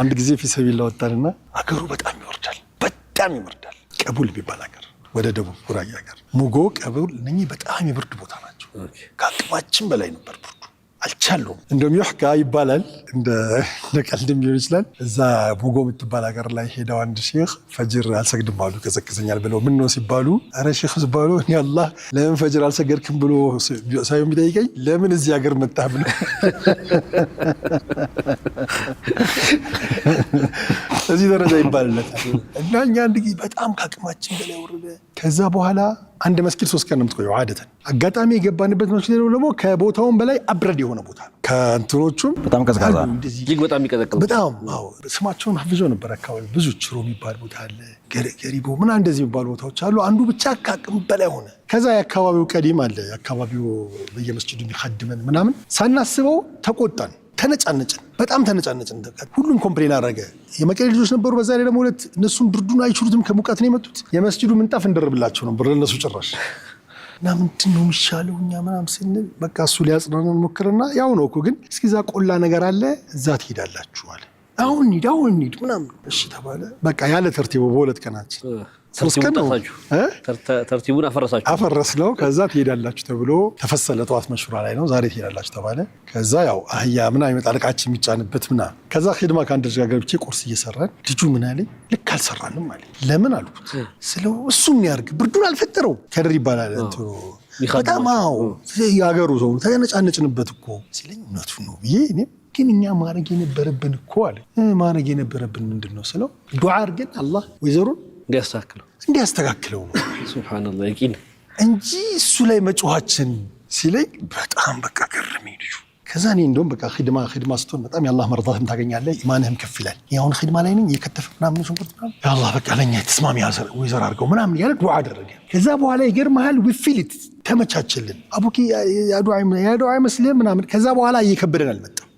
አንድ ጊዜ ፊሰቢላ ወጣንና አገሩ በጣም ይወርዳል ቀቡል ቢባል አገር ወደ ደቡብ ጉራጌ አገር ሙጎ ቀቡል እነኚህ በጣም የብርድ ቦታ ናቸው ከአቅማችን በላይ ነበር ብርዱ አልቻለውም እንደም ይحካ ይባላል እንደ ለቀልድም ሊሆን ይችላል እዛ ሙጎ የምትባል ሀገር ላይ ሄደው አንድ ሼክ ፈጅር አልሰግድም አሉ ከዘከዘኛል ብለው ምን ነው ሲባሉ አረ ሼክ ሲባሉ እኔ አላህ ለምን ፈጅር አልሰገድክም ብሎ ሳይሆን ቢጠይቀኝ ለምን እዚህ ሀገር መጣህ ብሎ እዚህ ደረጃ ይባልለታል እና እኛ አንድ ጊዜ በጣም ከአቅማችን በላይ ወረደ ከዛ በኋላ አንድ መስጊድ 3 ቀን ነው የምትቆየው አደተን አጋጣሚ የገባንበት መስጊድ ደግሞ ከቦታውን በላይ አብረድ የሆነ ቦታ ነው ከእንትኖቹም በጣም ቀዝቃዛ እጅግ በጣም ይቀዘቅዛል በጣም አዎ ስማቸውን ሐፍዘው ነበር አካባቢ ብዙ ችሮ የሚባል ቦታ አለ ገሪቦ ምን እንደዚህ የሚባሉ ቦታዎች አሉ አንዱ ብቻ ከአቅም በላይ ሆነ ከዛ የአካባቢው ቀዲም አለ የአካባቢው በየመስጊዱ የሚخدመን ምናምን ሳናስበው ተቆጣን ተነጫነጭን በጣም ተነጫነጭን ሁሉም ኮምፕሌን አደረገ የመቀሌ ልጆች ነበሩ በዛ ላይ ደግሞ ሁለት እነሱም ብርዱን አይችሉትም ከሙቀት ነው የመጡት የመስጊዱ ምንጣፍ እንደርብላቸው ነበር ለነሱ ጭራሽ እና ምንድነው የሚሻለው እኛ ምናምን ስንል በቃ እሱ ሊያጽናናን ሞክርና ያው ነው እኮ ግን እስኪዛ ቆላ ነገር አለ እዛ ትሄዳላችሁ አለ አሁን እንሂድ ምናምን እሺ ተባለ በቃ ያለ ተርቲቡ በሁለት ቀናችን ተርቲቡን አፈረስነው ከዛ ትሄዳላችሁ ተብሎ ተፈሰለ ጠዋት መሽራ ላይ ነው ዛሬ ትሄዳላችሁ ተባለ ከዛ ያው አህያ ምናምን ይመጣል ዕቃችን የሚጫንበት ምናምን ከዛ ኺድማ ከአንድ ልጅ ጋር ገብቼ ቁርስ እየሰራን ልጁ ምን አለኝ ልክ አልሰራንም አለኝ ለምን አልኩት ስለው እሱም ያርግ ብርዱን አልፈጠረው ከድር ይባላል እንትኑ በጣም ያገሩ ሰው ተነጫነጭንበት እኮ ሲለኝ እውነቱን ነው ብዬ እኔም ግን እኛ ማረግ የነበረብን እኮ አለ ማረግ የነበረብን ምንድነው ስለው ዱዓ አድርገን አላህ ወይዘሩን እንዲያስተካክለው ነው ሱብሃንአላህ ይቂን እንጂ እሱ ላይ መጮሃችን ሲለኝ በጣም በቃ ገረመኝ ልጁ ከዛ እኔ እንደውም በቃ ኺድማ ስትሆን በጣም የአላህ መርዳትም ታገኛለህ ኢማንህም ከፍ ይላል ያውን ኺድማ ላይ ነኝ የከተፈ ምናምን ሽንኩርት ምናምን ያአላህ በቃ ለኛ ተስማሚ ያዘር ወይዘር አድርገው ምናምን ያለ ዱዓ አደረገ ከዛ በኋላ ይገርምሃል ዊፊሊት ተመቻችልን አቡኪ ያ ዱዓ መስለም ምናምን ከዛ በኋላ እየከበደን አልመጣም